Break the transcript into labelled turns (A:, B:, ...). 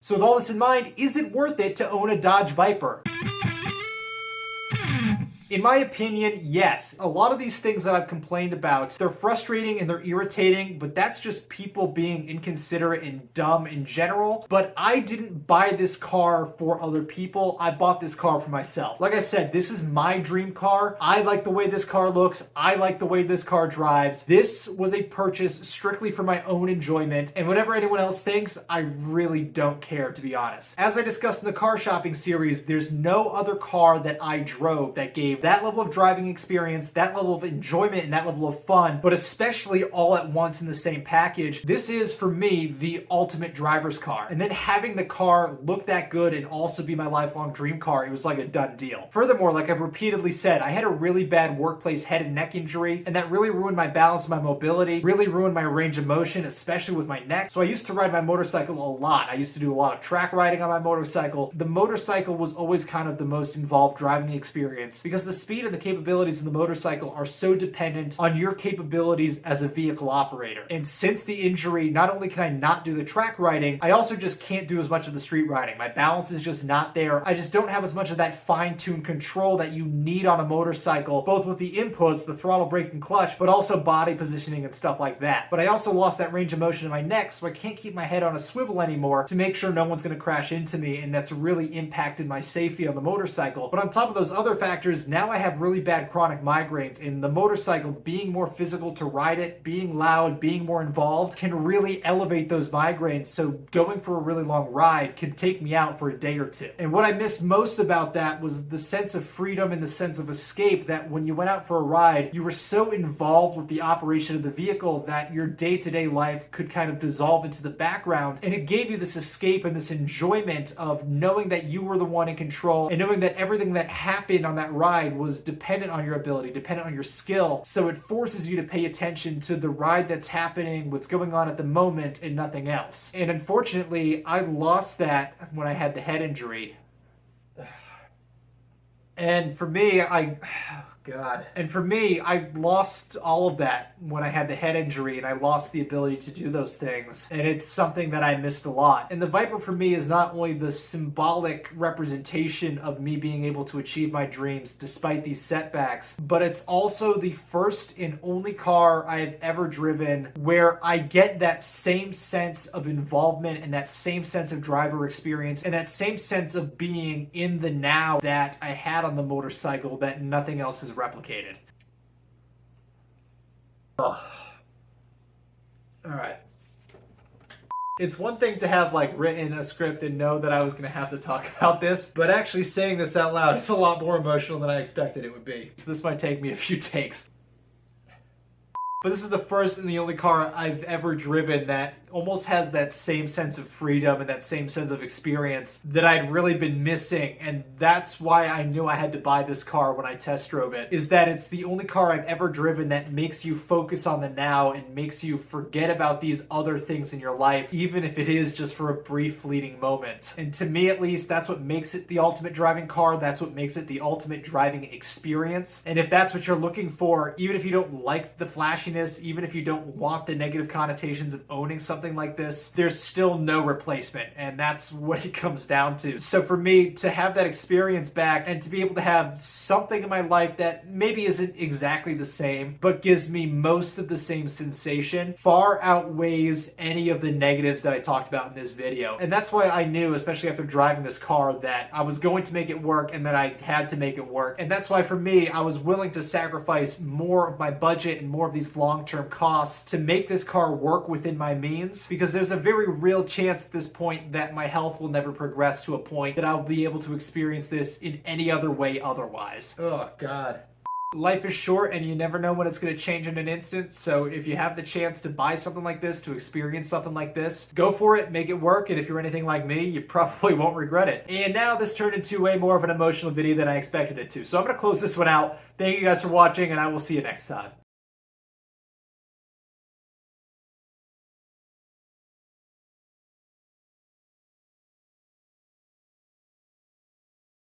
A: So with all this in mind, is it worth it to own a Dodge Viper? In my opinion, yes. A lot of these things that I've complained about, they're frustrating and they're irritating, but that's just people being inconsiderate and dumb in general. But I didn't buy this car for other people. I bought this car for myself. Like I said, this is my dream car. I like the way this car looks. I like the way this car drives. This was a purchase strictly for my own enjoyment, and whatever anyone else thinks, I really don't care, to be honest. As I discussed in the car shopping series, there's no other car that I drove that gave that level of driving experience, that level of enjoyment, and that level of fun, but especially all at once in the same package. This is, for me, the ultimate driver's car. And then having the car look that good and also be my lifelong dream car, it was like a done deal. Furthermore, like I've repeatedly said, I had a really bad workplace head and neck injury, and that really ruined my balance and my mobility, really ruined my range of motion, especially with my neck. So I used to ride my motorcycle a lot. I used to do a lot of track riding on my motorcycle. The motorcycle was always kind of the most involved driving experience because the speed and the capabilities of the motorcycle are so dependent on your capabilities as a vehicle operator. And since the injury, not only can I not do the track riding, I also just can't do as much of the street riding. My balance is just not there. I just don't have as much of that fine-tuned control that you need on a motorcycle, both with the inputs, the throttle, brake, and clutch, but also body positioning and stuff like that. But I also lost that range of motion in my neck, so I can't keep my head on a swivel anymore to make sure no one's going to crash into me, and that's really impacted my safety on the motorcycle. But on top of those other factors, now I have really bad chronic migraines, and the motorcycle being more physical to ride it, being loud, being more involved can really elevate those migraines. So going for a really long ride can take me out for a day or two. And what I missed most about that was the sense of freedom and the sense of escape, that when you went out for a ride, you were so involved with the operation of the vehicle that your day-to-day life could kind of dissolve into the background, and it gave you this escape and this enjoyment of knowing that you were the one in control and knowing that everything that happened on that ride was dependent on your ability, dependent on your skill. So it forces you to pay attention to the ride that's happening, what's going on at the moment, and nothing else. And unfortunately, I lost that when I had the head injury. And for me, I lost all of that when I had the head injury, and I lost the ability to do those things. And it's something that I missed a lot. And the Viper for me is not only the symbolic representation of me being able to achieve my dreams despite these setbacks, but it's also the first and only car I've ever driven where I get that same sense of involvement and that same sense of driver experience and that same sense of being in the now that I had on the motorcycle that nothing else has replicated. Oh. All right. It's one thing to have like written a script and know that I was going to have to talk about this, but actually saying this out loud is a lot more emotional than I expected it would be. So this might take me a few takes. But this is the first and the only car I've ever driven that almost has that same sense of freedom and that same sense of experience that I'd really been missing. And that's why I knew I had to buy this car when I test drove it, is that it's the only car I've ever driven that makes you focus on the now and makes you forget about these other things in your life, even if it is just for a brief fleeting moment. And to me, at least, that's what makes it the ultimate driving car. That's what makes it the ultimate driving experience. And if that's what you're looking for, even if you don't like the flashiness, even if you don't want the negative connotations of owning something like this, there's still no replacement, and that's what it comes down to. So for me to have that experience back and to be able to have something in my life that maybe isn't exactly the same but gives me most of the same sensation far outweighs any of the negatives that I talked about in this video. And that's why I knew, especially after driving this car, that I was going to make it work and that I had to make it work. And that's why for me, I was willing to sacrifice more of my budget and more of these long-term costs to make this car work within my means, because there's a very real chance at this point that my health will never progress to a point that I'll be able to experience this in any other way otherwise. Oh, God. Life is short and you never know when it's going to change in an instant, so if you have the chance to buy something like this, to experience something like this, go for it, make it work, and if you're anything like me, you probably won't regret it. And now this turned into way more of an emotional video than I expected it to, so I'm going to close this one out. Thank you guys for watching, and I will see you next time.